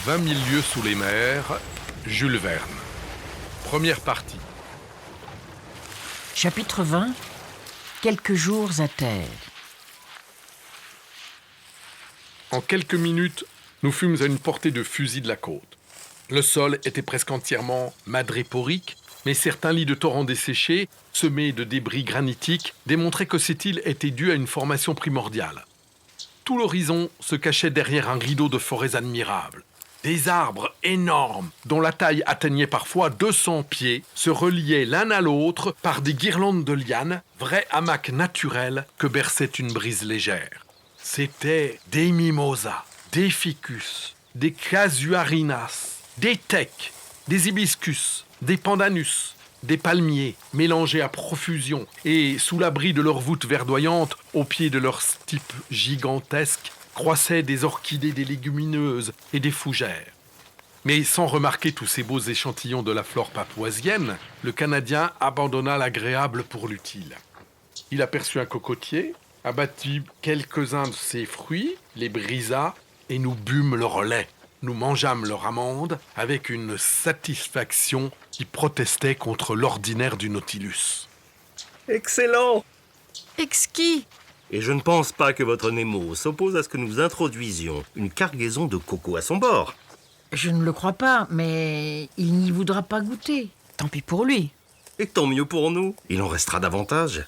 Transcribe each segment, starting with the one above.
20 000 lieues sous les mers, Jules Verne. Première partie. Chapitre 20. Quelques jours à terre. En quelques minutes, nous fûmes à une portée de fusil de la côte. Le sol était presque entièrement madréporique, mais certains lits de torrents desséchés, semés de débris granitiques, démontraient que cette île était due à une formation primordiale. Tout l'horizon se cachait derrière un rideau de forêts admirables. Des arbres énormes, dont la taille atteignait parfois 200 pieds, se reliaient l'un à l'autre par des guirlandes de lianes, vrais hamacs naturels que berçait une brise légère. C'étaient des mimosas, des ficus, des casuarinas, des tecs, des hibiscus, des pandanus, des palmiers mélangés à profusion et, sous l'abri de leurs voûtes verdoyantes, au pied de leurs stipes gigantesques, croissaient des orchidées, des légumineuses et des fougères. Mais sans remarquer tous ces beaux échantillons de la flore papouasienne, le Canadien abandonna l'agréable pour l'utile. Il aperçut un cocotier, abattit quelques-uns de ses fruits, les brisa et nous bûmes leur lait. Nous mangeâmes leur amande avec une satisfaction qui protestait contre l'ordinaire du Nautilus. Excellent! Exquis! Et je ne pense pas que votre Nemo s'oppose à ce que nous introduisions une cargaison de coco à son bord. Je ne le crois pas, mais il n'y voudra pas goûter. Tant pis pour lui. Et tant mieux pour nous. Il en restera davantage.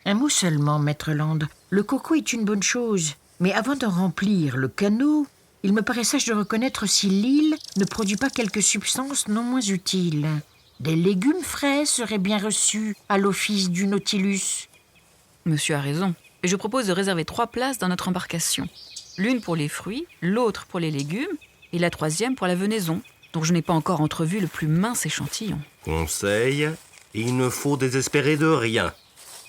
Un mot seulement, Maître Land. Le coco est une bonne chose, mais avant de remplir le canot, il me paraît sage de reconnaître si l'île ne produit pas quelques substances non moins utiles. Des légumes frais seraient bien reçus à l'office du Nautilus. Monsieur a raison. Et je propose de réserver 3 places dans notre embarcation. L'une pour les fruits, l'autre pour les légumes, et la 3e pour la venaison, dont je n'ai pas encore entrevu le plus mince échantillon. Conseil, il ne faut désespérer de rien.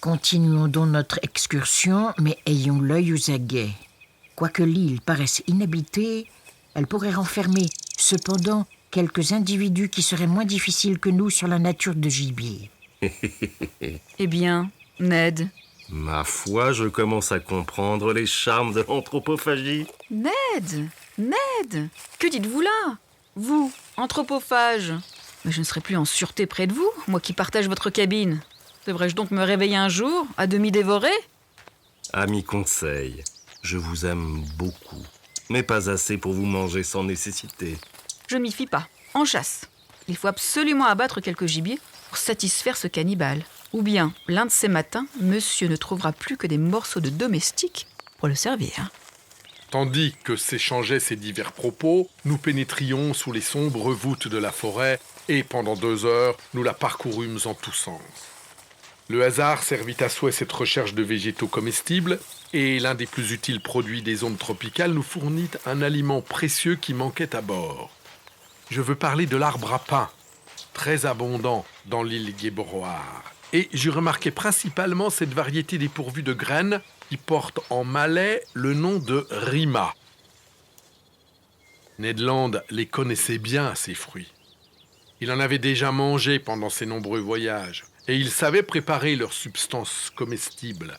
Continuons donc notre excursion, mais ayons l'œil aux aguets. Quoique l'île paraisse inhabitée, elle pourrait renfermer, cependant, quelques individus qui seraient moins difficiles que nous sur la nature de gibier. Eh bien, Ned. Ma foi, je commence à comprendre les charmes de l'anthropophagie. Ned! Ned! Que dites-vous là? Vous, anthropophage. Mais je ne serai plus en sûreté près de vous, moi qui partage votre cabine. Devrais-je donc me réveiller un jour, à demi dévoré? Ami Conseil, je vous aime beaucoup, mais pas assez pour vous manger sans nécessité. Je ne m'y fie pas. En chasse. Il faut absolument abattre quelques gibiers pour satisfaire ce cannibale. Ou bien, l'un de ces matins, monsieur ne trouvera plus que des morceaux de domestique pour le servir. Tandis que s'échangeaient ces divers propos, nous pénétrions sous les sombres voûtes de la forêt et pendant 2 heures, nous la parcourûmes en tous sens. Le hasard servit à souhait cette recherche de végétaux comestibles et l'un des plus utiles produits des zones tropicales nous fournit un aliment précieux qui manquait à bord. Je veux parler de l'arbre à pain, très abondant dans l'île Guéboroar. Et j'y remarquais principalement cette variété dépourvue de graines qui porte en malais le nom de rima. Ned Land les connaissait bien, ces fruits. Il en avait déjà mangé pendant ses nombreux voyages et il savait préparer leurs substances comestibles.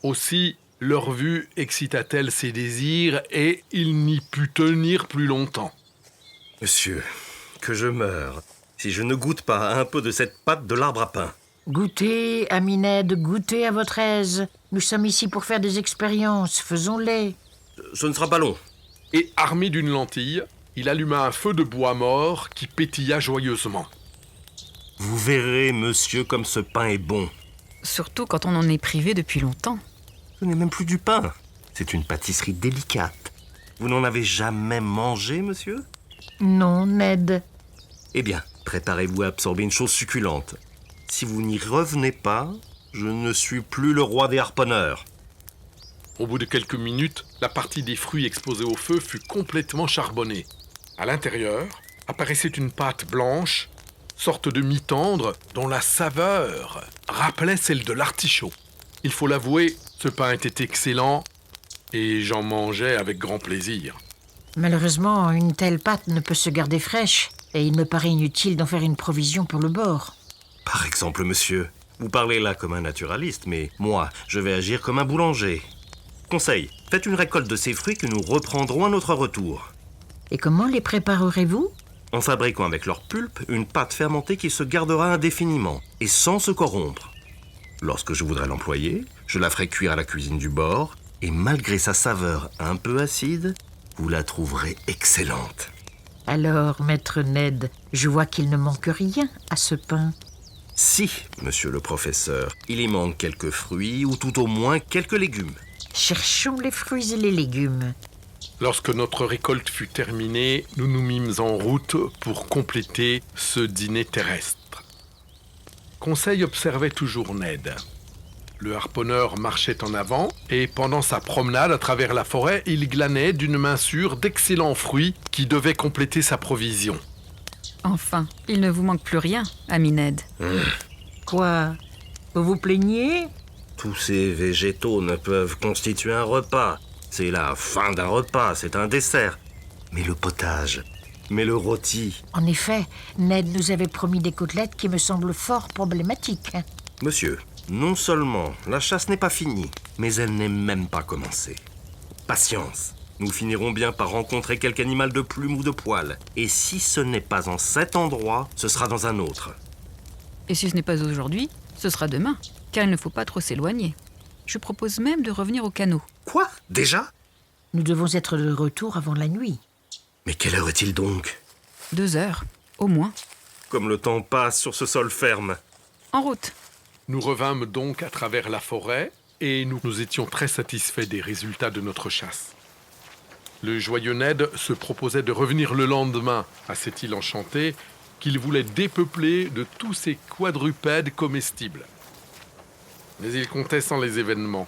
Aussi, leur vue excita-t-elle ses désirs et il n'y put tenir plus longtemps. Monsieur, que je meure si je ne goûte pas un peu de cette pâte de l'arbre à pain. Goûtez, ami Ned, goûtez à votre aise. Nous sommes ici pour faire des expériences, faisons-les. Ce ne sera pas long. Et armé d'une lentille, il alluma un feu de bois mort qui pétilla joyeusement. Vous verrez, monsieur, comme ce pain est bon. Surtout quand on en est privé depuis longtemps. Ce n'est même plus du pain. C'est une pâtisserie délicate. Vous n'en avez jamais mangé, monsieur? Non, Ned. Eh bien, préparez-vous à absorber une chose succulente. Si vous n'y revenez pas, je ne suis plus le roi des harponneurs. Au bout de quelques minutes, la partie des fruits exposés au feu fut complètement charbonnée. À l'intérieur, apparaissait une pâte blanche, sorte de mie tendre, dont la saveur rappelait celle de l'artichaut. Il faut l'avouer, ce pain était excellent et j'en mangeais avec grand plaisir. Malheureusement, une telle pâte ne peut se garder fraîche et il me paraît inutile d'en faire une provision pour le bord. Par exemple, monsieur, vous parlez là comme un naturaliste, mais moi, je vais agir comme un boulanger. Conseil, faites une récolte de ces fruits que nous reprendrons à notre retour. Et comment les préparerez-vous? En fabriquant avec leur pulpe une pâte fermentée qui se gardera indéfiniment et sans se corrompre. Lorsque je voudrais l'employer, je la ferai cuire à la cuisine du bord et malgré sa saveur un peu acide, vous la trouverez excellente. Alors, maître Ned, je vois qu'il ne manque rien à ce pain. Si, monsieur le professeur, il y manque quelques fruits ou tout au moins quelques légumes. Cherchons les fruits et les légumes. Lorsque notre récolte fut terminée, nous nous mîmes en route pour compléter ce dîner terrestre. Conseil observait toujours Ned. Le harponneur marchait en avant et pendant sa promenade à travers la forêt, il glanait d'une main sûre d'excellents fruits qui devaient compléter sa provision. Enfin, il ne vous manque plus rien, ami Ned. Quoi? Vous vous plaignez? Tous ces végétaux ne peuvent constituer un repas. C'est la fin d'un repas, c'est un dessert. Mais le potage, mais le rôti. En effet, Ned nous avait promis des côtelettes qui me semblent fort problématiques. Monsieur, non seulement la chasse n'est pas finie, mais elle n'est même pas commencée. Patience, nous finirons bien par rencontrer quelque animal de plume ou de poil. Et si ce n'est pas en cet endroit, ce sera dans un autre. Et si ce n'est pas aujourd'hui, ce sera demain, car il ne faut pas trop s'éloigner. Je propose même de revenir au canot. Quoi? Déjà? Nous devons être de retour avant la nuit. Mais quelle heure est-il donc? 2 heures, au moins. Comme le temps passe sur ce sol ferme. En route. Nous revînmes donc à travers la forêt et nous étions très satisfaits des résultats de notre chasse. Le joyeux Ned se proposait de revenir le lendemain à cette île enchantée qu'il voulait dépeupler de tous ces quadrupèdes comestibles. Mais il comptait sans les événements.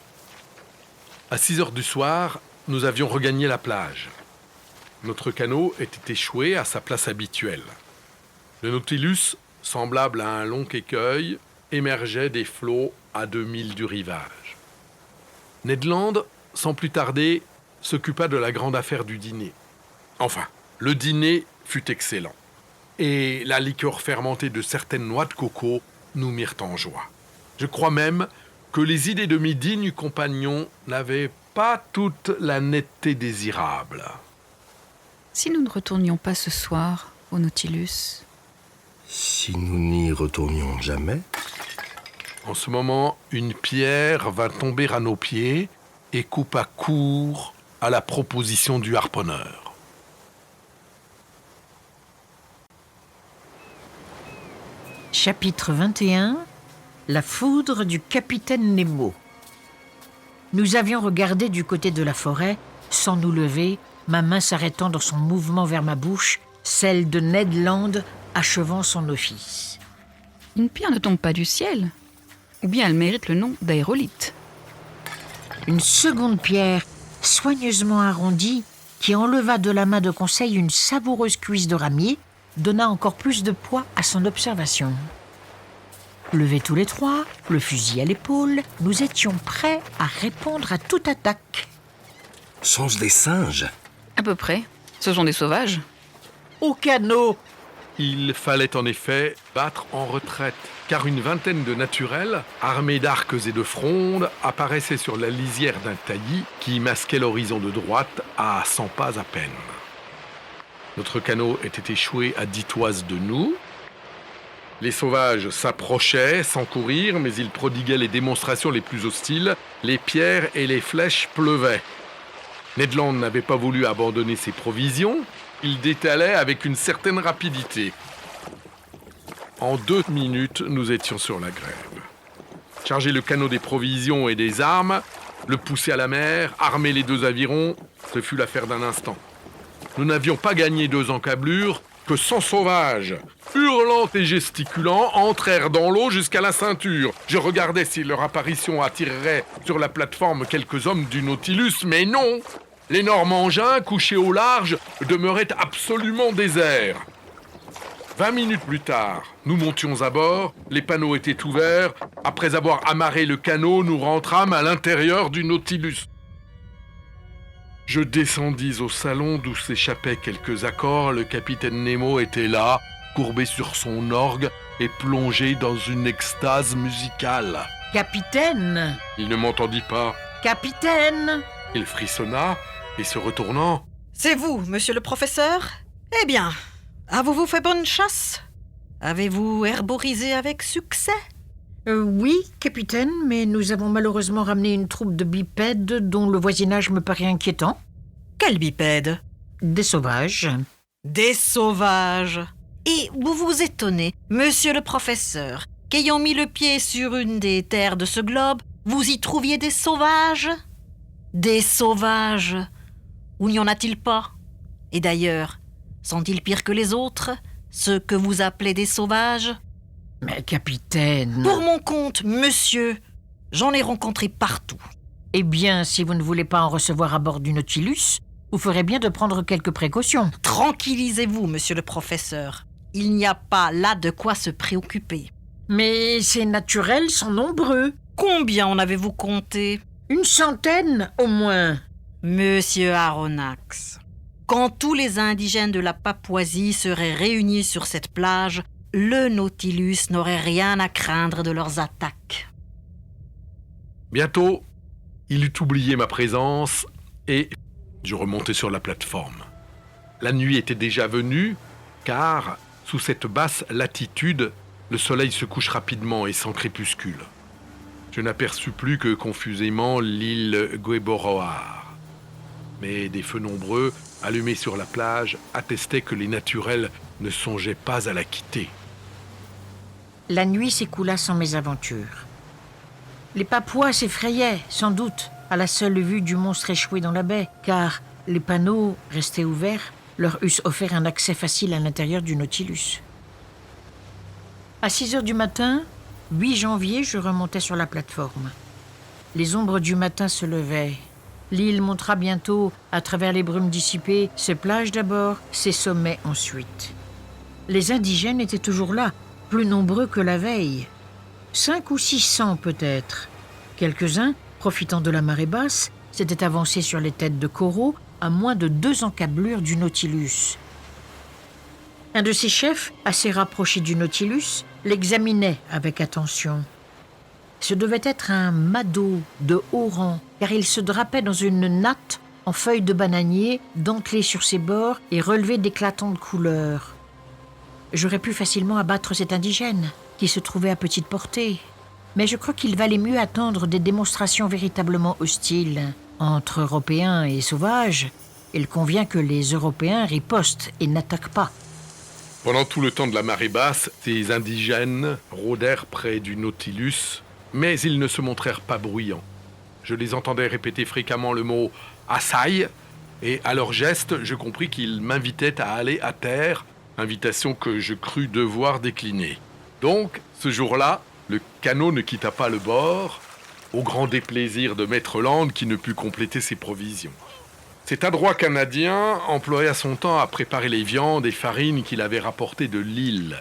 À 6 heures du soir, nous avions regagné la plage. Notre canot était échoué à sa place habituelle. Le Nautilus, semblable à un long écueil, émergeait des flots à 2 milles du rivage. Ned Land, sans plus tarder, s'occupa de la grande affaire du dîner. Enfin, le dîner fut excellent. Et la liqueur fermentée de certaines noix de coco nous mirent en joie. Je crois même que les idées de mes dignes compagnons n'avaient pas toute la netteté désirable. Si nous ne retournions pas ce soir au Nautilus... Si nous n'y retournions jamais? En ce moment, une pierre vint tomber à nos pieds et coupa court à la proposition du harponneur. Chapitre 21. La foudre du capitaine Nemo. Nous avions regardé du côté de la forêt, sans nous lever, ma main s'arrêtant dans son mouvement vers ma bouche, celle de Ned Land achevant son office. Une pierre ne tombe pas du ciel. Ou bien elle mérite le nom d'aérolite. Une seconde pierre, soigneusement arrondie, qui enleva de la main de Conseil une savoureuse cuisse de ramier, donna encore plus de poids à son observation. Levés tous les trois, le fusil à l'épaule, nous étions prêts à répondre à toute attaque. Sont-ce des singes? À peu près. Ce sont des sauvages. Au canot! Il fallait en effet battre en retraite, car une vingtaine de naturels, armés d'arcs et de frondes, apparaissaient sur la lisière d'un taillis qui masquait l'horizon de droite à 100 pas à peine. Notre canot était échoué à 10 toises de nous. Les sauvages s'approchaient sans courir, mais ils prodiguaient les démonstrations les plus hostiles. Les pierres et les flèches pleuvaient. Ned Land n'avait pas voulu abandonner ses provisions. Il détalait avec une certaine rapidité. En 2 minutes, nous étions sur la grève. Charger le canot des provisions et des armes, le pousser à la mer, armer les 2 avirons, ce fut l'affaire d'un instant. Nous n'avions pas gagné 2 encablures que 100 sauvages, hurlant et gesticulant, entrèrent dans l'eau jusqu'à la ceinture. Je regardais si leur apparition attirerait sur la plateforme quelques hommes du Nautilus, mais non! L'énorme engin, couché au large, demeurait absolument désert. 20 minutes plus tard, nous montions à bord, les panneaux étaient ouverts. Après avoir amarré le canot, nous rentrâmes à l'intérieur du Nautilus. Je descendis au salon d'où s'échappaient quelques accords. Le capitaine Nemo était là, courbé sur son orgue et plongé dans une extase musicale. « Capitaine! Il ne m'entendit pas. Capitaine !» Il frissonna et se retournant. « C'est vous, monsieur le professeur? Eh bien, avez-vous fait bonne chasse? Avez-vous herborisé avec succès? Oui, capitaine, mais nous avons malheureusement ramené une troupe de bipèdes dont le voisinage me paraît inquiétant. Quel bipède? Des sauvages. Des sauvages. Et vous vous étonnez, monsieur le professeur, qu'ayant mis le pied sur une des terres de ce globe, vous y trouviez des sauvages? Des sauvages? Où n'y en a-t-il pas? Et d'ailleurs, sont-ils pires que les autres, ceux que vous appelez des sauvages? Mais capitaine... Pour mon compte, monsieur, j'en ai rencontré partout. Eh bien, si vous ne voulez pas en recevoir à bord du Nautilus, vous ferez bien de prendre quelques précautions. Tranquillisez-vous, monsieur le professeur. Il n'y a pas là de quoi se préoccuper. Mais ces naturels sont nombreux. Combien en avez-vous compté? 100 au moins. Monsieur Aronnax, quand tous les indigènes de la Papouasie seraient réunis sur cette plage, le Nautilus n'aurait rien à craindre de leurs attaques. Bientôt, il eut oublié ma présence et je remontai sur la plateforme. La nuit était déjà venue, car, sous cette basse latitude, le soleil se couche rapidement et sans crépuscule. Je n'aperçus plus que confusément l'île Gueboroar. Mais des feux nombreux, allumés sur la plage, attestaient que les naturels ne songeaient pas à la quitter. La nuit s'écoula sans mésaventure. Les Papouas s'effrayaient, sans doute, à la seule vue du monstre échoué dans la baie, car les panneaux, restés ouverts, leur eussent offert un accès facile à l'intérieur du Nautilus. À 6 heures du matin, 8 janvier, je remontais sur la plateforme. Les ombres du matin se levaient. L'île montra bientôt, à travers les brumes dissipées, ses plages d'abord, ses sommets ensuite. Les indigènes étaient toujours là, plus nombreux que la veille. 500 ou 600 peut-être. Quelques-uns, profitant de la marée basse, s'étaient avancés sur les têtes de coraux à moins de 2 encablures du Nautilus. Un de ses chefs, assez rapproché du Nautilus, l'examinait avec attention. Ce devait être un mado de haut rang, car il se drapait dans une natte en feuilles de bananier, dentelée sur ses bords et relevée d'éclatantes couleurs. J'aurais pu facilement abattre cet indigène, qui se trouvait à petite portée. Mais je crois qu'il valait mieux attendre des démonstrations véritablement hostiles. Entre Européens et sauvages, il convient que les Européens ripostent et n'attaquent pas. Pendant tout le temps de la marée basse, ces indigènes rôdèrent près du Nautilus, mais ils ne se montrèrent pas bruyants. Je les entendais répéter fréquemment le mot « Assaille » et à leur geste, je compris qu'ils m'invitaient à aller à terre, invitation que je crus devoir décliner. Donc, ce jour-là, le canot ne quitta pas le bord, au grand déplaisir de Maître Land qui ne put compléter ses provisions. Cet adroit Canadien employa son temps à préparer les viandes et farines qu'il avait rapportées de l'île.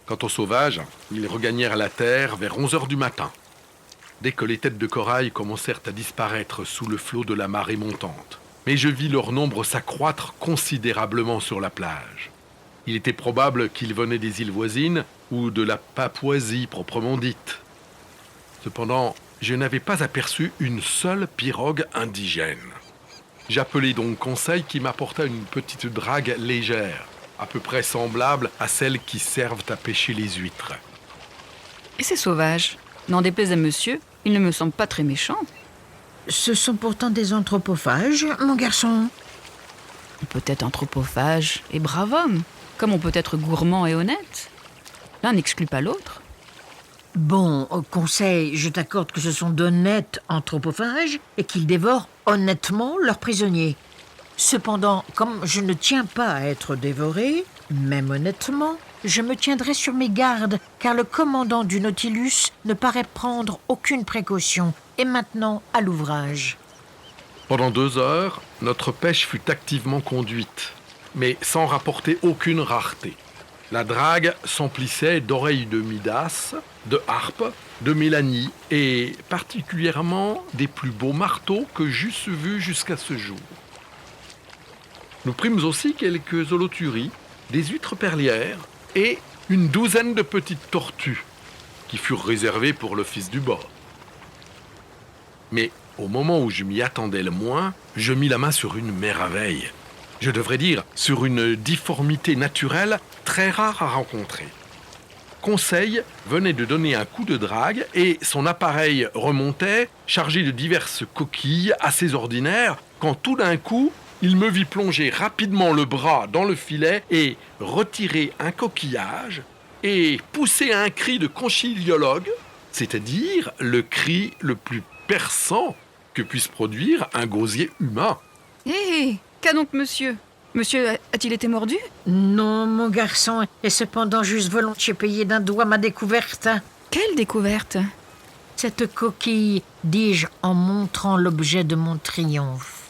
Quant aux sauvages, ils regagnèrent la terre vers 11 heures du matin, dès que les têtes de corail commencèrent à disparaître sous le flot de la marée montante. Mais je vis leur nombre s'accroître considérablement sur la plage. Il était probable qu'ils venaient des îles voisines ou de la Papouasie proprement dite. Cependant, je n'avais pas aperçu une seule pirogue indigène. J'appelai donc Conseil qui m'apporta une petite drague légère, à peu près semblable à celles qui servent à pêcher les huîtres. Et ces sauvages, n'en déplaise à monsieur, ils ne me semblent pas très méchants. Ce sont pourtant des anthropophages, mon garçon. On peut être anthropophage et brave homme, comme on peut être gourmand et honnête. L'un n'exclut pas l'autre. Bon, au Conseil, je t'accorde que ce sont d'honnêtes anthropophages et qu'ils dévorent honnêtement leurs prisonniers. Cependant, comme je ne tiens pas à être dévoré, même honnêtement, je me tiendrai sur mes gardes, car le commandant du Nautilus ne paraît prendre aucune précaution. Et maintenant, à l'ouvrage. Pendant 2 heures, notre pêche fut activement conduite, mais sans rapporter aucune rareté. La drague s'emplissait d'oreilles de Midas, de harpes, de mélanie et particulièrement des plus beaux marteaux que j'eusse vus jusqu'à ce jour. Nous prîmes aussi quelques holoturies, des huîtres perlières et une douzaine de petites tortues qui furent réservées pour l'office du bord. Mais au moment où je m'y attendais le moins, je mis la main sur une merveille. Je devrais dire sur une difformité naturelle très rare à rencontrer. Conseil venait de donner un coup de drague et son appareil remontait, chargé de diverses coquilles assez ordinaires, quand tout d'un coup, il me vit plonger rapidement le bras dans le filet et retirer un coquillage et pousser un cri de conchyliologue, c'est-à-dire le cri le plus perçant que puisse produire un gosier humain. Hé, qu'a donc monsieur? Monsieur a-t-il été mordu? Non, mon garçon, et cependant j'eusse volontiers payé d'un doigt ma découverte. Quelle découverte? Cette coquille, dis-je en montrant l'objet de mon triomphe.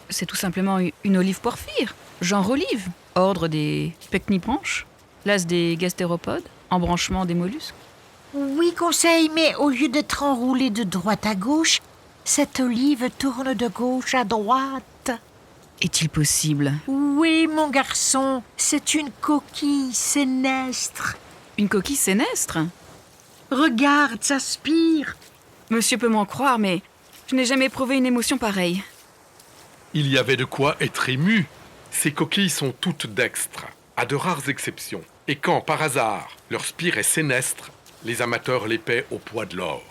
C'est tout simplement une olive porphyre, genre olive, ordre des pecnibranches, classe des gastéropodes, embranchement des mollusques. Oui, Conseil, mais au lieu d'être enroulée de droite à gauche, cette olive tourne de gauche à droite. Est-il possible? Oui, mon garçon, c'est une coquille sénestre. Une coquille sénestre? Regarde, ça spire. Monsieur peut m'en croire, mais je n'ai jamais éprouvé une émotion pareille. Il y avait de quoi être ému. Ces coquilles sont toutes dextres, à de rares exceptions. Et quand, par hasard, leur spire est sénestre, les amateurs les paient au poids de l'or.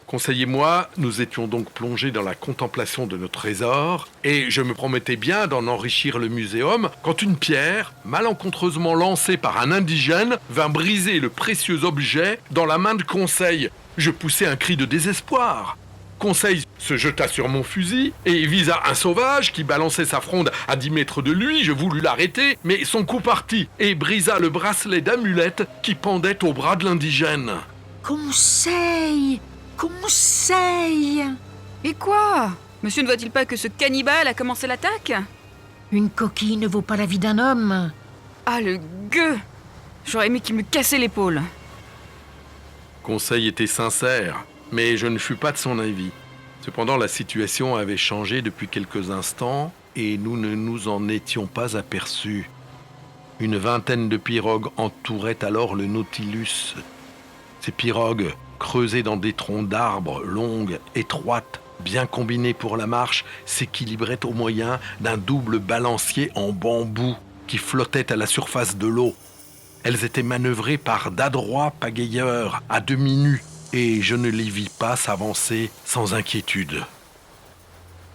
Conseil et moi, nous étions donc plongés dans la contemplation de nos trésors, et je me promettais bien d'en enrichir le muséum, quand une pierre, malencontreusement lancée par un indigène, vint briser le précieux objet dans la main de Conseil. Je poussai un cri de désespoir. Conseil se jeta sur mon fusil et visa un sauvage qui balançait sa fronde à 10 mètres de lui. Je voulus l'arrêter, mais son coup partit et brisa le bracelet d'amulette qui pendait au bras de l'indigène. Conseil! Conseil! Et quoi? Monsieur ne voit-il pas que ce cannibale a commencé l'attaque? Une coquille ne vaut pas la vie d'un homme. Ah, le gueux! J'aurais aimé qu'il me cassait l'épaule. Conseil était sincère, mais je ne fus pas de son avis. Cependant, la situation avait changé depuis quelques instants et nous ne nous en étions pas aperçus. Une vingtaine de pirogues entouraient alors le Nautilus. Ces pirogues, creusées dans des troncs d'arbres longues, étroites, bien combinées pour la marche, s'équilibraient au moyen d'un double balancier en bambou qui flottait à la surface de l'eau. Elles étaient manœuvrées par d'adroits pagayeurs à demi nus, et je ne les vis pas s'avancer sans inquiétude.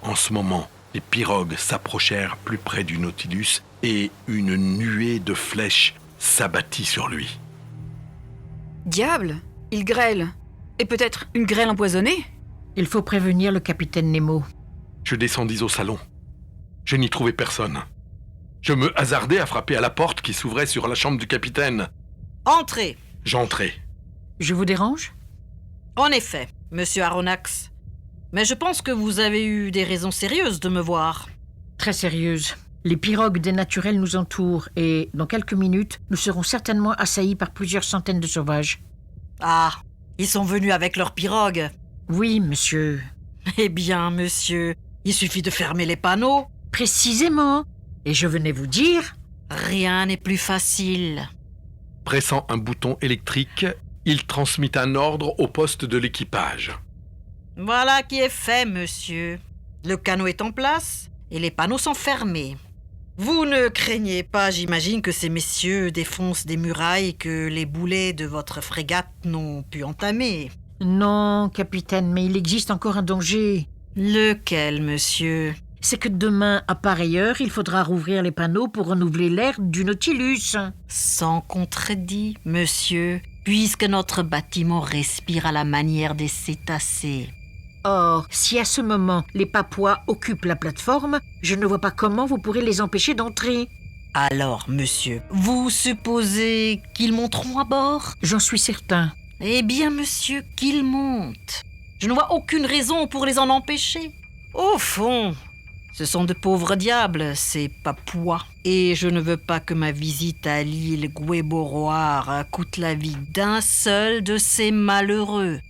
En ce moment, les pirogues s'approchèrent plus près du Nautilus et une nuée de flèches s'abattit sur lui. Diable! Il grêle. Et peut-être une grêle empoisonnée? Il faut prévenir le capitaine Nemo. Je descendis au salon. Je n'y trouvais personne. Je me hasardai à frapper à la porte qui s'ouvrait sur la chambre du capitaine. Entrez. J'entrai. Je vous dérange? En effet, monsieur Aronnax. Mais je pense que vous avez eu des raisons sérieuses de me voir. Très sérieuse. Les pirogues des naturels nous entourent et, dans quelques minutes, nous serons certainement assaillis par plusieurs centaines de sauvages. Ah, ils sont venus avec leurs pirogues. Oui, monsieur. Eh bien, monsieur, il suffit de fermer les panneaux. Précisément. Et je venais vous dire... Rien n'est plus facile. Pressant un bouton électrique, il transmit un ordre au poste de l'équipage. Voilà qui est fait, monsieur. Le canot est en place et les panneaux sont fermés. Vous ne craignez pas, j'imagine, que ces messieurs défoncent des murailles que les boulets de votre frégate n'ont pu entamer. Non, capitaine, mais il existe encore un danger. Lequel, monsieur? C'est que demain, à pareille heure, il faudra rouvrir les panneaux pour renouveler l'air du Nautilus. Sans contredit, monsieur, puisque notre bâtiment respire à la manière des cétacés. Or, si à ce moment les Papouas occupent la plateforme, je ne vois pas comment vous pourrez les empêcher d'entrer. Alors, monsieur, vous supposez qu'ils monteront à bord? J'en suis certain. Eh bien, monsieur, qu'ils montent. Je ne vois aucune raison pour les en empêcher. Au fond, ce sont de pauvres diables, ces Papouas. Et je ne veux pas que ma visite à l'île Gueboroar coûte la vie d'un seul de ces malheureux.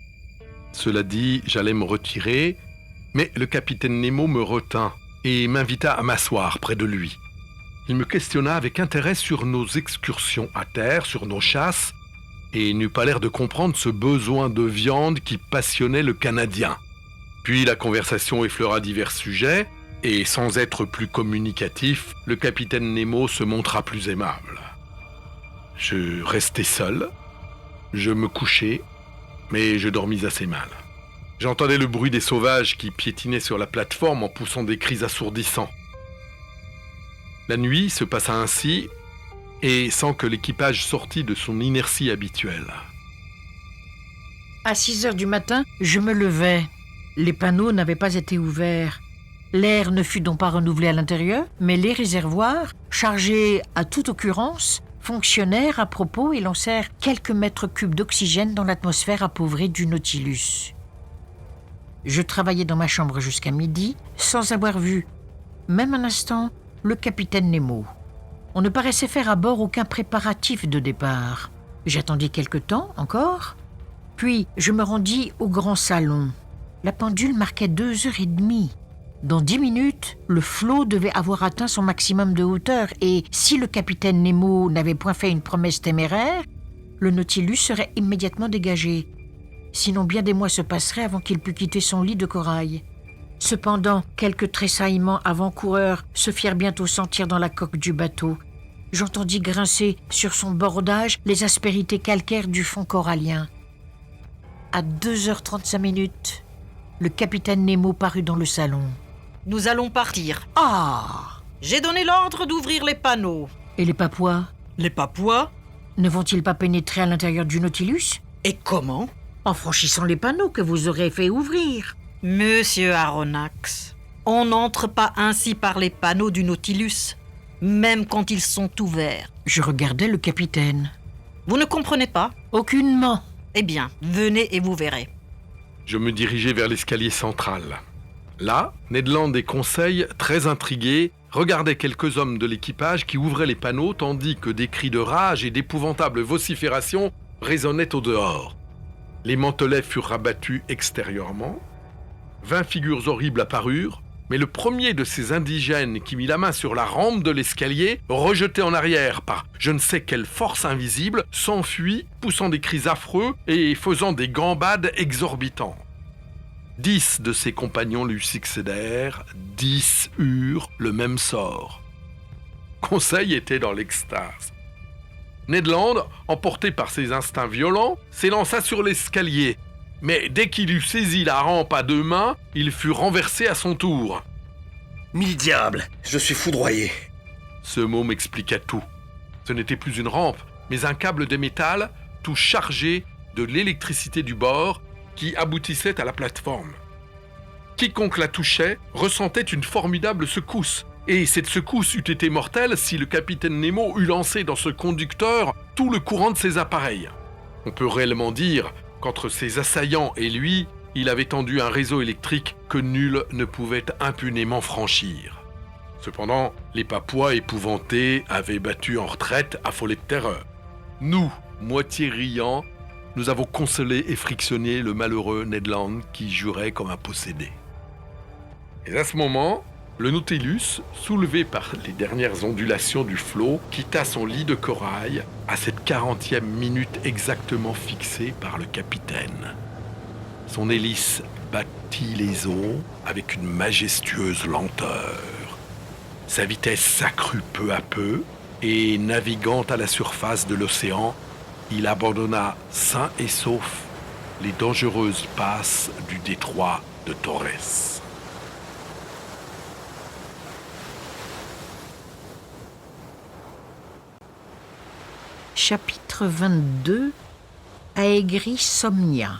Cela dit, j'allais me retirer, mais le capitaine Nemo me retint et m'invita à m'asseoir près de lui. Il me questionna avec intérêt sur nos excursions à terre, sur nos chasses, et n'eut pas l'air de comprendre ce besoin de viande qui passionnait le Canadien. Puis la conversation effleura divers sujets, Et sans être plus communicatif, le capitaine Nemo se montra plus aimable. Je restais seul, je me couchais, mais je dormis assez mal. J'entendais le bruit des sauvages qui piétinaient sur la plateforme en poussant des cris assourdissants. La nuit se passa ainsi, et sans que l'équipage sortît de son inertie habituelle. À 6 heures du matin, je me levai. Les panneaux n'avaient pas été ouverts. L'air ne fut donc pas renouvelé à l'intérieur, mais les réservoirs, chargés à toute occurrence, fonctionnèrent à propos et lancèrent quelques mètres cubes d'oxygène dans l'atmosphère appauvrie du Nautilus. Je travaillais dans ma chambre jusqu'à midi, sans avoir vu, même un instant, le capitaine Nemo. On ne paraissait faire à bord aucun préparatif de départ. J'attendis quelque temps encore, puis je me rendis au grand salon. La pendule marquait 2h30. Dans 10 minutes, le flot devait avoir atteint son maximum de hauteur et si le capitaine Nemo n'avait point fait une promesse téméraire, le Nautilus serait immédiatement dégagé. Sinon bien des mois se passeraient avant qu'il pût quitter son lit de corail. Cependant, quelques tressaillements avant-coureurs se firent bientôt sentir dans la coque du bateau. J'entendis grincer sur son bordage les aspérités calcaires du fond corallien. À 2h35, le capitaine Nemo parut dans le salon. « Nous allons partir. Ah ! J'ai donné l'ordre d'ouvrir les panneaux. Et les Papouas ? Les Papouas? Ne vont-ils pas pénétrer à l'intérieur du Nautilus ? Et comment? En franchissant les panneaux que vous aurez fait ouvrir. Monsieur Aronnax, on n'entre pas ainsi par les panneaux du Nautilus, même quand ils sont ouverts. Je regardais le capitaine. Vous ne comprenez pas? Aucunement. Eh bien, venez et vous verrez. Je me dirigeai vers l'escalier central. Là, Ned Land et Conseil, très intrigués, regardaient quelques hommes de l'équipage qui ouvraient les panneaux tandis que des cris de rage et d'épouvantables vociférations résonnaient au dehors. Les mantelets furent rabattus extérieurement. 20 figures horribles apparurent, mais le premier de ces indigènes qui mit la main sur la rampe de l'escalier, rejeté en arrière par je ne sais quelle force invisible, s'enfuit, poussant des cris affreux et faisant des gambades exorbitantes. 10 de ses compagnons lui succédèrent, 10 eurent le même sort. Conseil était dans l'extase. Ned Land, emporté par ses instincts violents, s'élança sur l'escalier. Mais dès qu'il eut saisi la rampe à 2 mains, il fut renversé à son tour. « Mille diables, je suis foudroyé. » Ce mot m'expliqua tout. Ce n'était plus une rampe, mais un câble de métal, tout chargé de l'électricité du bord, qui aboutissait à la plateforme. Quiconque la touchait ressentait une formidable secousse, et cette secousse eût été mortelle si le capitaine Nemo eût lancé dans ce conducteur tout le courant de ses appareils. On peut réellement dire qu'entre ses assaillants et lui, il avait tendu un réseau électrique que nul ne pouvait impunément franchir. Cependant, les Papouas épouvantés avaient battu en retraite, affolés de terreur. Nous, moitié riants, nous avons consolé et frictionné le malheureux Ned Land qui jurait comme un possédé. Et à ce moment, le Nautilus, soulevé par les dernières ondulations du flot, quitta son lit de corail à cette 40e minute exactement fixée par le capitaine. Son hélice battit les eaux avec une majestueuse lenteur. Sa vitesse s'accrut peu à peu et, naviguant à la surface de l'océan, il abandonna sain et sauf les dangereuses passes du détroit de Torres. Chapitre 22. Aegri Somnia.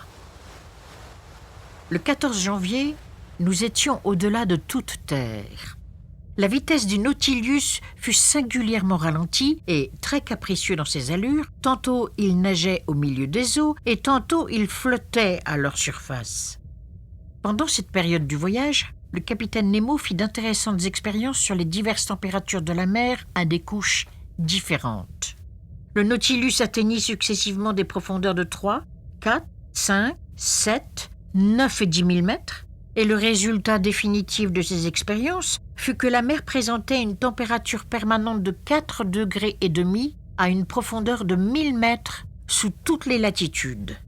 Le 14 janvier, nous étions au-delà de toute terre. La vitesse du Nautilus fut singulièrement ralentie et très capricieux dans ses allures. Tantôt il nageait au milieu des eaux et tantôt il flottait à leur surface. Pendant cette période du voyage, le capitaine Nemo fit d'intéressantes expériences sur les diverses températures de la mer à des couches différentes. Le Nautilus atteignit successivement des profondeurs de 3, 4, 5, 7, 9 et 10 000 mètres. Et le résultat définitif de ces expériences fut que la mer présentait une température permanente de 4,5 degrés à une profondeur de 1000 mètres sous toutes les latitudes.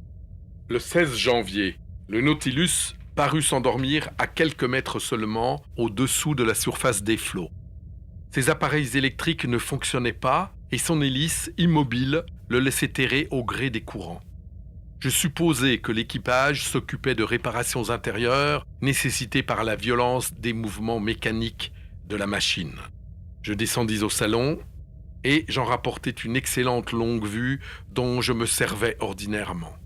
Le 16 janvier, le Nautilus parut s'endormir à quelques mètres seulement au-dessous de la surface des flots. Ses appareils électriques ne fonctionnaient pas et son hélice, immobile, le laissait errer au gré des courants. Je supposais que l'équipage s'occupait de réparations intérieures nécessitées par la violence des mouvements mécaniques de la machine. Je descendis au salon et j'en rapportais une excellente longue vue dont je me servais ordinairement.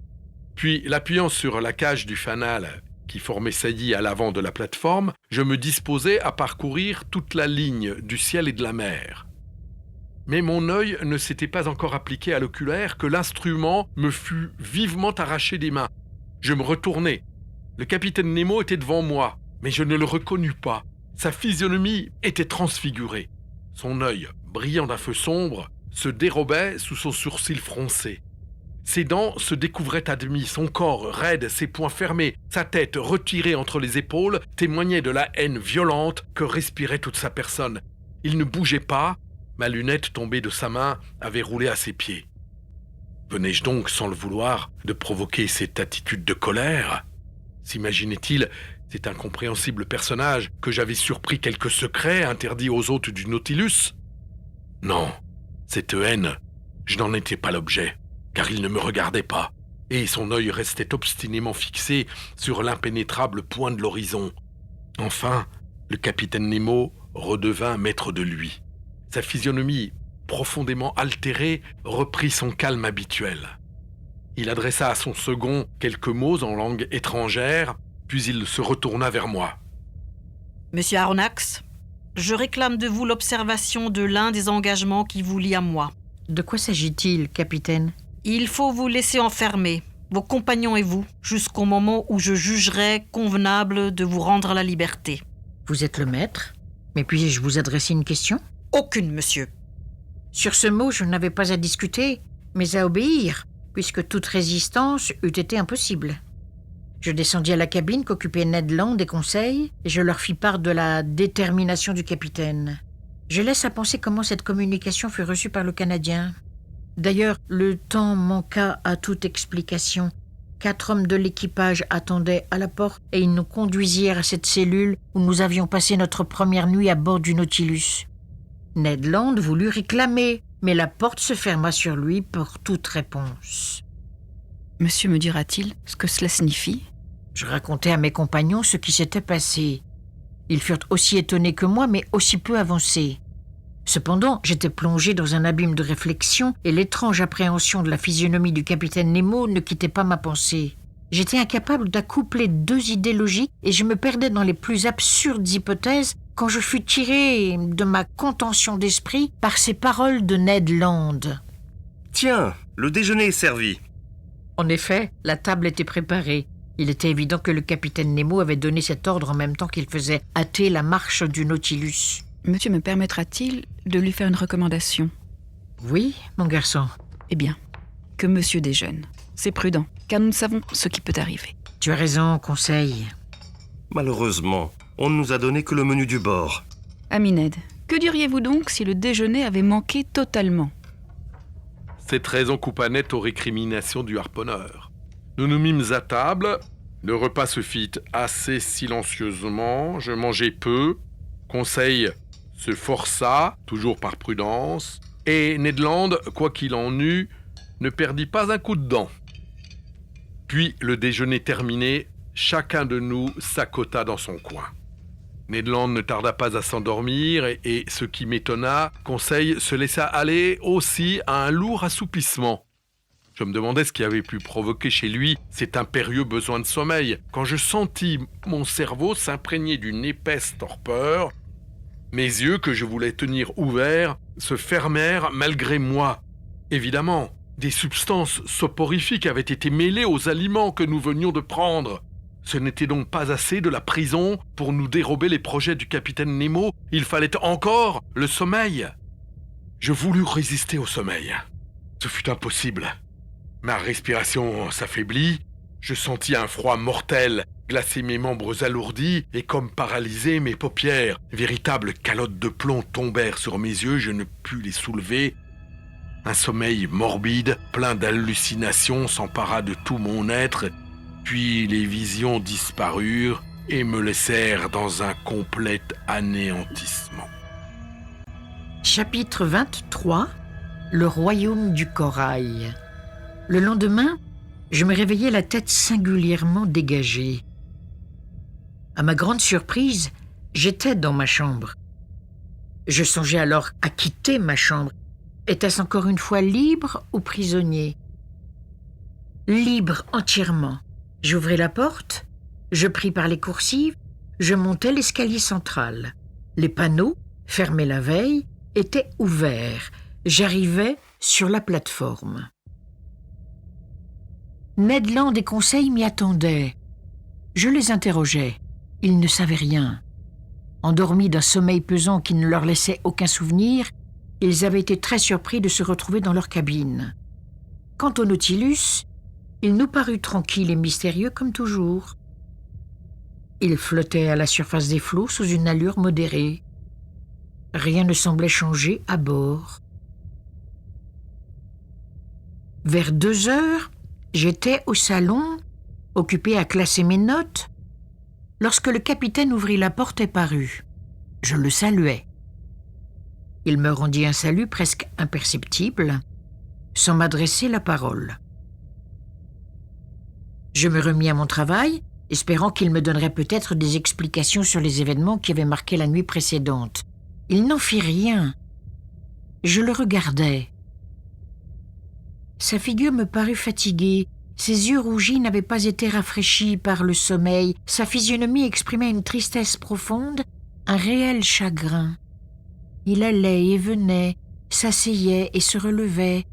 Puis, l'appuyant sur la cage du fanal qui formait saillie à l'avant de la plateforme, je me disposais à parcourir toute la ligne du ciel et de la mer. Mais mon œil ne s'était pas encore appliqué à l'oculaire que l'instrument me fut vivement arraché des mains. Je me retournai. Le capitaine Nemo était devant moi, mais je ne le reconnus pas. Sa physionomie était transfigurée. Son œil, brillant d'un feu sombre, se dérobait sous son sourcil froncé. Ses dents se découvraient à demi, son corps raide, ses poings fermés, sa tête retirée entre les épaules témoignait de la haine violente que respirait toute sa personne. Il ne bougeait pas. Ma lunette tombée de sa main avait roulé à ses pieds. Venais-je donc, sans le vouloir, de provoquer cette attitude de colère ? S'imaginait-il cet incompréhensible personnage que j'avais surpris quelque secret interdit aux hôtes du Nautilus ? Non, cette haine, je n'en étais pas l'objet, car il ne me regardait pas, et son œil restait obstinément fixé sur l'impénétrable point de l'horizon. Enfin, le capitaine Nemo redevint maître de lui. Sa physionomie, profondément altérée, reprit son calme habituel. Il adressa à son second quelques mots en langue étrangère, puis il se retourna vers moi. « Monsieur Aronnax, je réclame de vous l'observation de l'un des engagements qui vous lie à moi. De quoi s'agit-il, capitaine ? Il faut vous laisser enfermer, vos compagnons et vous, jusqu'au moment où je jugerai convenable de vous rendre la liberté. » Vous êtes le maître ? Mais puis-je vous adresser une question ? Aucune, monsieur. Sur ce mot, je n'avais pas à discuter, mais à obéir, puisque toute résistance eût été impossible. Je descendis à la cabine qu'occupaient Ned Land et Conseil, et je leur fis part de la détermination du capitaine. Je laisse à penser comment cette communication fut reçue par le Canadien. D'ailleurs, le temps manqua à toute explication. 4 hommes de l'équipage attendaient à la porte et ils nous conduisirent à cette cellule où nous avions passé notre première nuit à bord du Nautilus. Ned Land voulut réclamer, mais la porte se ferma sur lui pour toute réponse. Monsieur me dira-t-il ce que cela signifie ? Je racontai à mes compagnons ce qui s'était passé. Ils furent aussi étonnés que moi, mais aussi peu avancés. Cependant, j'étais plongé dans un abîme de réflexion et l'étrange appréhension de la physionomie du capitaine Nemo ne quittait pas ma pensée. J'étais incapable d'accoupler 2 idées logiques et je me perdais dans les plus absurdes hypothèses quand je fus tiré de ma contention d'esprit par ces paroles de Ned Land. « Tiens, le déjeuner est servi. » En effet, la table était préparée. Il était évident que le capitaine Nemo avait donné cet ordre en même temps qu'il faisait hâter la marche du Nautilus. Monsieur me permettra-t-il de lui faire une recommandation ? Oui, mon garçon. Eh bien, que monsieur déjeune. C'est prudent, car nous ne savons ce qui peut arriver. Tu as raison, Conseil. Malheureusement, on ne nous a donné que le menu du bord. Ami Ned, que diriez-vous donc si le déjeuner avait manqué totalement ? Cette raison coupa net aux récriminations du harponneur. Nous nous mîmes à table, le repas se fit assez silencieusement, je mangeai peu, Conseil se força, toujours par prudence, et Ned Land, quoi qu'il en eût, ne perdit pas un coup de dent. Puis, le déjeuner terminé, chacun de nous s'accota dans son coin. Ned Land ne tarda pas à s'endormir et ce qui m'étonna, Conseil se laissa aller aussi à un lourd assoupissement. Je me demandais ce qui avait pu provoquer chez lui cet impérieux besoin de sommeil, quand je sentis mon cerveau s'imprégner d'une épaisse torpeur. Mes yeux, que je voulais tenir ouverts, se fermèrent malgré moi. Évidemment, des substances soporifiques avaient été mêlées aux aliments que nous venions de prendre. Ce n'était donc pas assez de la prison pour nous dérober les projets du capitaine Nemo. Il fallait encore le sommeil. Je voulus résister au sommeil. Ce fut impossible. Ma respiration s'affaiblit. Je sentis un froid mortel glacer mes membres alourdis et comme paralysés mes paupières. Véritables calottes de plomb tombèrent sur mes yeux, je ne pus les soulever. Un sommeil morbide, plein d'hallucinations, s'empara de tout mon être Puis les visions disparurent et me laissèrent dans un complet anéantissement. Chapitre 23. Le royaume du corail. Le lendemain, je me réveillai la tête singulièrement dégagée. À ma grande surprise, j'étais dans ma chambre. Je songeais alors à quitter ma chambre. Était-ce encore une fois libre ou prisonnier? Libre entièrement. J'ouvrais la porte, je pris par les coursives, je montais l'escalier central. Les panneaux, fermés la veille, étaient ouverts. J'arrivais sur la plateforme. Ned Land et Conseil m'y attendaient. Je les interrogeais. Ils ne savaient rien. Endormis d'un sommeil pesant qui ne leur laissait aucun souvenir, ils avaient été très surpris de se retrouver dans leur cabine. Quant au Nautilus, il nous parut tranquille et mystérieux comme toujours. Il flottait à la surface des flots sous une allure modérée. Rien ne semblait changer à bord. Vers 2 heures, j'étais au salon, occupé à classer mes notes, lorsque le capitaine ouvrit la porte et parut. Je le saluai. Il me rendit un salut presque imperceptible, sans m'adresser la parole. Je me remis à mon travail, espérant qu'il me donnerait peut-être des explications sur les événements qui avaient marqué la nuit précédente. Il n'en fit rien. Je le regardais. Sa figure me parut fatiguée. Ses yeux rougis n'avaient pas été rafraîchis par le sommeil. Sa physionomie exprimait une tristesse profonde, un réel chagrin. Il allait et venait, s'asseyait et se relevait,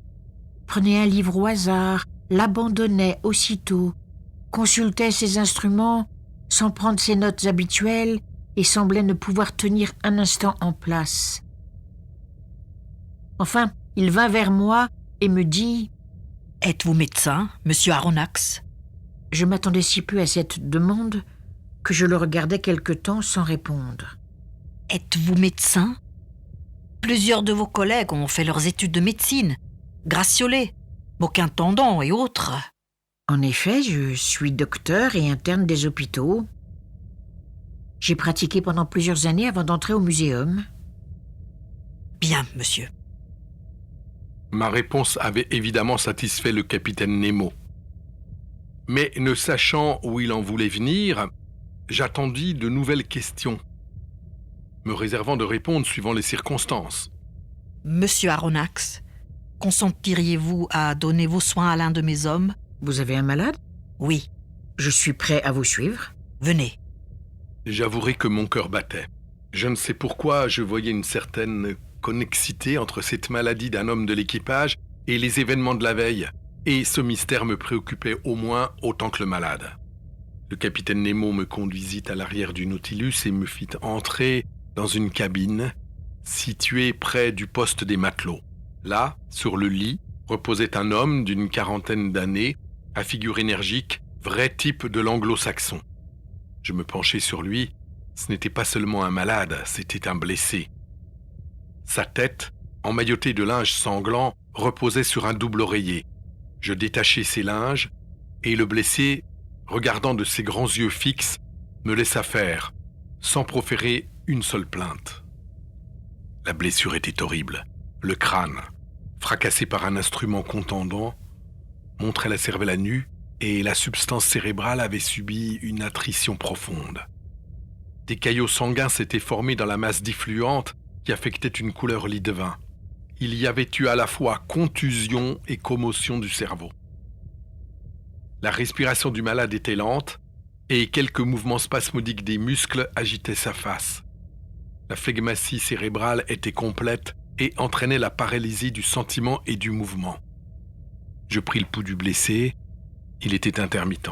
prenait un livre au hasard, l'abandonnait aussitôt, consultait ses instruments sans prendre ses notes habituelles et semblait ne pouvoir tenir un instant en place. Enfin, il vint vers moi et me dit « Êtes-vous médecin, monsieur Aronnax ?» Je m'attendais si peu à cette demande que je le regardais quelque temps sans répondre. « Êtes-vous médecin ? Plusieurs de vos collègues ont fait leurs études de médecine, Gratiolet, Moquin-Tendon et autres. » En effet, je suis docteur et interne des hôpitaux. J'ai pratiqué pendant plusieurs années avant d'entrer au muséum. Bien, monsieur. Ma réponse avait évidemment satisfait le capitaine Nemo. Mais ne sachant où il en voulait venir, j'attendis de nouvelles questions, me réservant de répondre suivant les circonstances. Monsieur Aronnax, consentiriez-vous à donner vos soins à l'un de mes hommes ? Vous avez un malade ? Oui. Je suis prêt à vous suivre. Venez. J'avouerai que mon cœur battait. Je ne sais pourquoi je voyais une certaine connexité entre cette maladie d'un homme de l'équipage et les événements de la veille, et ce mystère me préoccupait au moins autant que le malade. Le capitaine Nemo me conduisit à l'arrière du Nautilus et me fit entrer dans une cabine située près du poste des matelots. Là, sur le lit, reposait un homme d'une 40aine d'années, à figure énergique, vrai type de l'anglo-saxon. Je me penchai sur lui. Ce n'était pas seulement un malade, c'était un blessé. Sa tête, emmaillotée de linge sanglant, reposait sur un double oreiller. Je détachai ses linges, et le blessé, regardant de ses grands yeux fixes, me laissa faire, sans proférer une seule plainte. La blessure était horrible. Le crâne, fracassé par un instrument contondant, montrait la cervelle à nu, et la substance cérébrale avait subi une attrition profonde. Des caillots sanguins s'étaient formés dans la masse diffluente qui affectait une couleur lit de vin. Il y avait eu à la fois contusion et commotion du cerveau. La respiration du malade était lente et quelques mouvements spasmodiques des muscles agitaient sa face. La phlegmatie cérébrale était complète et entraînait la paralysie du sentiment et du mouvement. Je pris le pouls du blessé. Il était intermittent.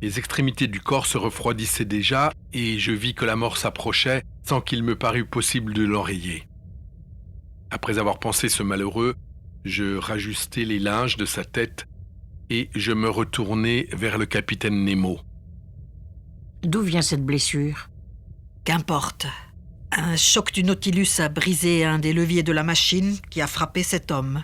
Les extrémités du corps se refroidissaient déjà et je vis que la mort s'approchait sans qu'il me parût possible de l'enrayer. Après avoir pansé ce malheureux, je rajustai les linges de sa tête et je me retournai vers le capitaine Nemo. D'où vient cette blessure ? Qu'importe. Un choc du Nautilus a brisé un des leviers de la machine qui a frappé cet homme.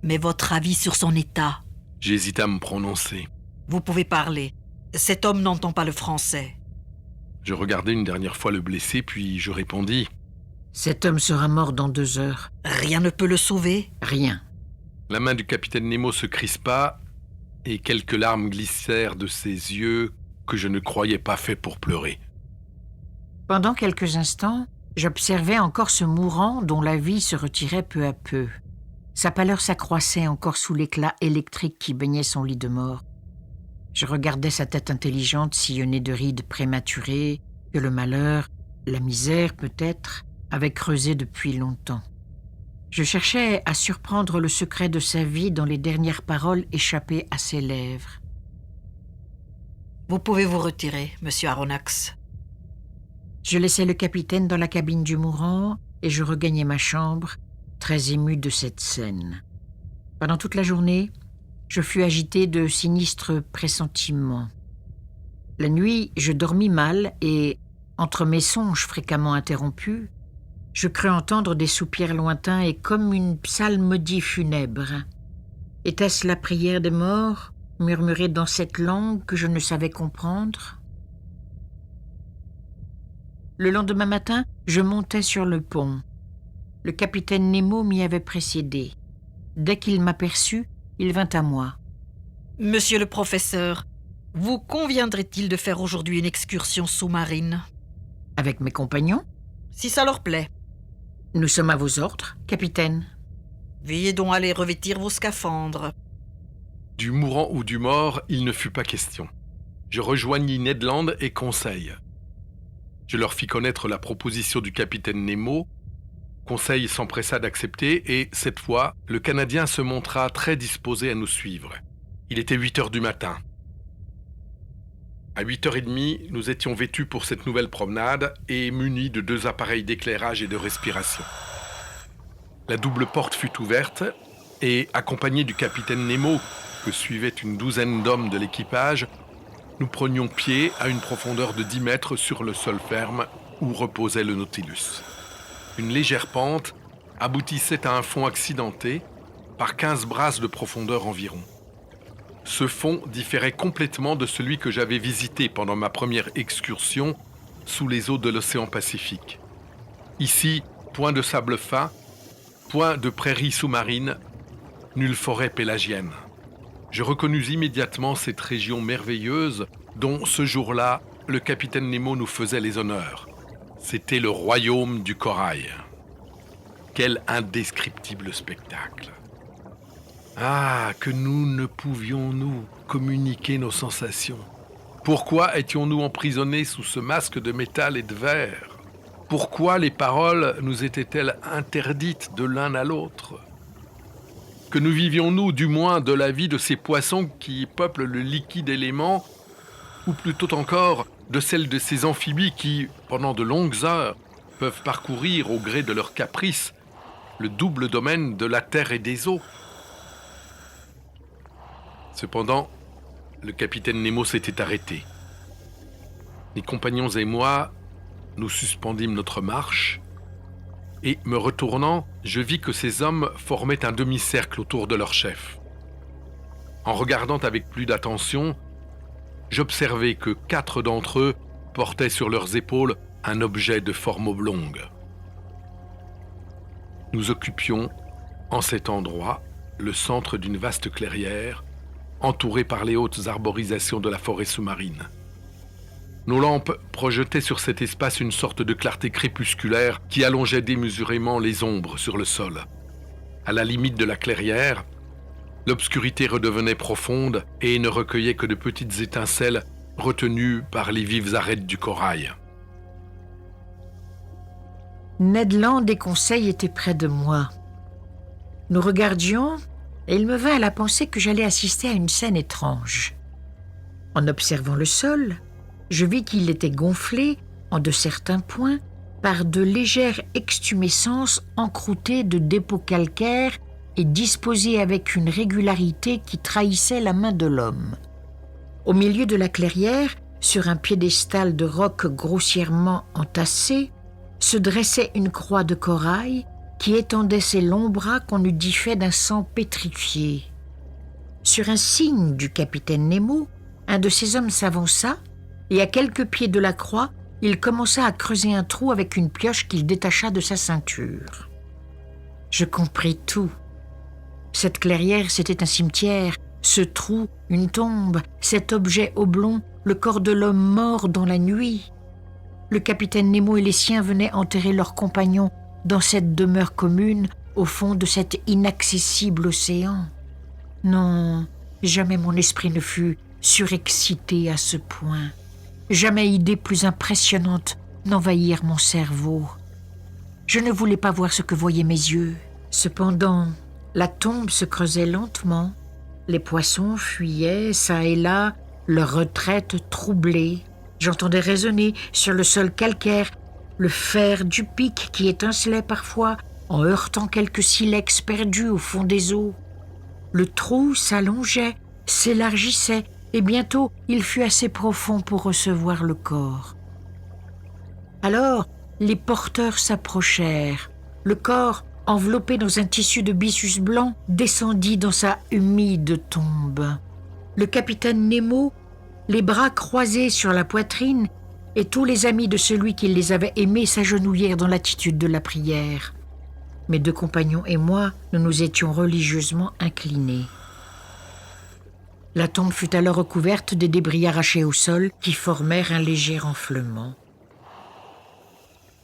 Mais votre avis sur son état ? J'hésita à me prononcer. Vous pouvez parler. Cet homme n'entend pas le français. Je regardai une dernière fois le blessé, puis je répondis. Cet homme sera mort dans 2 heures. Rien ne peut le sauver. Rien. La main du capitaine Nemo se crispa et quelques larmes glissèrent de ses yeux que je ne croyais pas faits pour pleurer. Pendant quelques instants, j'observais encore ce mourant dont la vie se retirait peu à peu. Sa pâleur s'accroissait encore sous l'éclat électrique qui baignait son lit de mort. Je regardais sa tête intelligente sillonnée de rides prématurées que le malheur, la misère peut-être, avait creusé depuis longtemps. Je cherchais à surprendre le secret de sa vie dans les dernières paroles échappées à ses lèvres. Vous pouvez vous retirer, monsieur Aronnax. Je laissai le capitaine dans la cabine du mourant et je regagnai ma chambre, très ému de cette scène. Pendant toute la journée, je fus agité de sinistres pressentiments. La nuit, je dormis mal et, entre mes songes fréquemment interrompus, je crus entendre des soupirs lointains et comme une psalmodie funèbre. Était-ce la prière des morts, murmurée dans cette langue que je ne savais comprendre? Le lendemain matin, je montai sur le pont. Le capitaine Nemo m'y avait précédé. Dès qu'il m'aperçut, il vint à moi. « Monsieur le professeur, vous conviendrait-il de faire aujourd'hui une excursion sous-marine? Avec mes compagnons? Si ça leur plaît. Nous sommes à vos ordres, capitaine. Veuillez donc aller revêtir vos scaphandres. » Du mourant ou du mort, il ne fut pas question. Je rejoignis Ned Land et Conseil. Je leur fis connaître la proposition du capitaine Nemo. Conseil s'empressa d'accepter et, cette fois, le Canadien se montra très disposé à nous suivre. Il était 8 heures du matin. À 8h30, nous étions vêtus pour cette nouvelle promenade et munis de 2 appareils d'éclairage et de respiration. La double porte fut ouverte et, accompagnés du capitaine Nemo, que suivait une douzaine d'hommes de l'équipage, nous prenions pied à une profondeur de 10 mètres sur le sol ferme où reposait le Nautilus. Une légère pente aboutissait à un fond accidenté par 15 brasses de profondeur environ. Ce fond différait complètement de celui que j'avais visité pendant ma première excursion sous les eaux de l'océan Pacifique. Ici, point de sable fin, point de prairies sous-marines, nulle forêt pélagienne. Je reconnus immédiatement cette région merveilleuse dont, ce jour-là, le capitaine Nemo nous faisait les honneurs. C'était le royaume du corail. Quel indescriptible spectacle! Ah, que nous ne pouvions-nous communiquer nos sensations. Pourquoi étions-nous emprisonnés sous ce masque de métal et de verre? Pourquoi les paroles nous étaient-elles interdites de l'un à l'autre? Que nous vivions-nous du moins de la vie de ces poissons qui peuplent le liquide élément, ou plutôt encore de celle de ces amphibies qui, pendant de longues heures, peuvent parcourir au gré de leurs caprices le double domaine de la terre et des eaux? Cependant, le capitaine Nemo s'était arrêté. Mes compagnons et moi, nous suspendîmes notre marche et, me retournant, je vis que ces hommes formaient un demi-cercle autour de leur chef. En regardant avec plus d'attention, j'observai que 4 d'entre eux portaient sur leurs épaules un objet de forme oblongue. Nous occupions, en cet endroit, le centre d'une vaste clairière, entourée par les hautes arborisations de la forêt sous-marine. Nos lampes projetaient sur cet espace une sorte de clarté crépusculaire qui allongeait démesurément les ombres sur le sol. À la limite de la clairière, l'obscurité redevenait profonde et ne recueillait que de petites étincelles retenues par les vives arêtes du corail. Ned Land et Conseil étaient près de moi. Nous regardions et il me vint à la pensée que j'allais assister à une scène étrange. En observant le sol, je vis qu'il était gonflé, en de certains points, par de légères extumescences encroûtées de dépôts calcaires et disposées avec une régularité qui trahissait la main de l'homme. Au milieu de la clairière, sur un piédestal de roc grossièrement entassé, se dressait une croix de corail qui étendait ses longs bras qu'on eût dit faits d'un sang pétrifié. Sur un signe du capitaine Nemo, un de ces hommes s'avança et à quelques pieds de la croix, il commença à creuser un trou avec une pioche qu'il détacha de sa ceinture. Je compris tout. Cette clairière, c'était un cimetière. Ce trou, une tombe. Cet objet oblong, le corps de l'homme mort dans la nuit. Le capitaine Nemo et les siens venaient enterrer leurs compagnons dans cette demeure commune, au fond de cet inaccessible océan. Non, jamais mon esprit ne fut surexcité à ce point. Jamais idée plus impressionnante n'envahirent mon cerveau. Je ne voulais pas voir ce que voyaient mes yeux. Cependant, la tombe se creusait lentement. Les poissons fuyaient, çà et là, leur retraite troublée. J'entendais résonner sur le sol calcaire le fer du pic qui étincelait parfois en heurtant quelques silex perdus au fond des eaux. Le trou s'allongeait, s'élargissait, et bientôt il fut assez profond pour recevoir le corps. Alors, les porteurs s'approchèrent. Le corps, enveloppé dans un tissu de byssus blanc, descendit dans sa humide tombe. Le capitaine Nemo, les bras croisés sur la poitrine, et tous les amis de celui qui les avait aimés s'agenouillèrent dans l'attitude de la prière. Mes 2 compagnons et moi, nous nous étions religieusement inclinés. La tombe fut alors recouverte des débris arrachés au sol qui formèrent un léger enflement.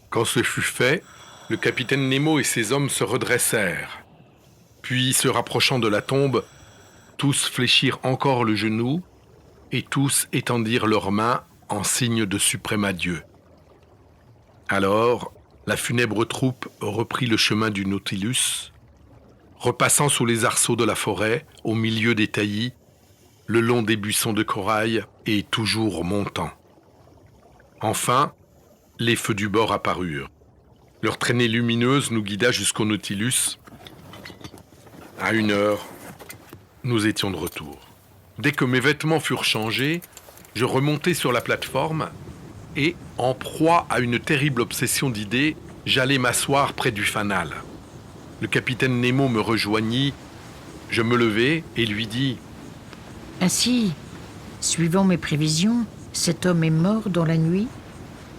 Quand ce fut fait, le capitaine Nemo et ses hommes se redressèrent. Puis, se rapprochant de la tombe, tous fléchirent encore le genou et tous étendirent leurs mains en signe de suprême adieu. Alors, la funèbre troupe reprit le chemin du Nautilus, repassant sous les arceaux de la forêt, au milieu des taillis, le long des buissons de corail et toujours montant. Enfin, les feux du bord apparurent. Leur traînée lumineuse nous guida jusqu'au Nautilus. À 1 heure, nous étions de retour. Dès que mes vêtements furent changés, je remontai sur la plateforme et, en proie à une terrible obsession d'idées, j'allai m'asseoir près du fanal. Le capitaine Nemo me rejoignit. Je me levai et lui dis « Ainsi, suivant mes prévisions, cet homme est mort dans la nuit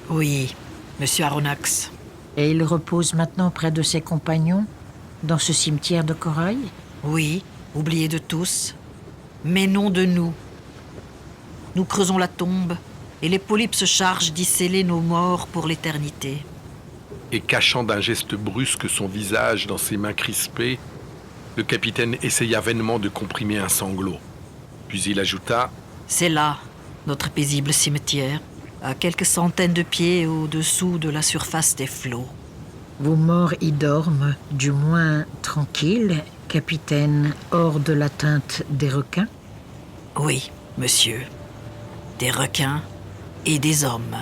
Oui, monsieur Aronnax. et il repose maintenant près de ses compagnons dans ce cimetière de corail. Oui, oublié de tous, mais non de nous. Nous creusons la tombe et les polypes se chargent d'y sceller nos morts pour l'éternité. » et cachant d'un geste brusque son visage dans ses mains crispées, le capitaine essaya vainement de comprimer un sanglot. Puis il ajouta « C'est là, notre paisible cimetière, à quelques centaines de pieds au-dessous de la surface des flots. Vos morts y dorment, du moins tranquilles, capitaine, hors de l'atteinte des requins. Oui, monsieur, des requins et des hommes.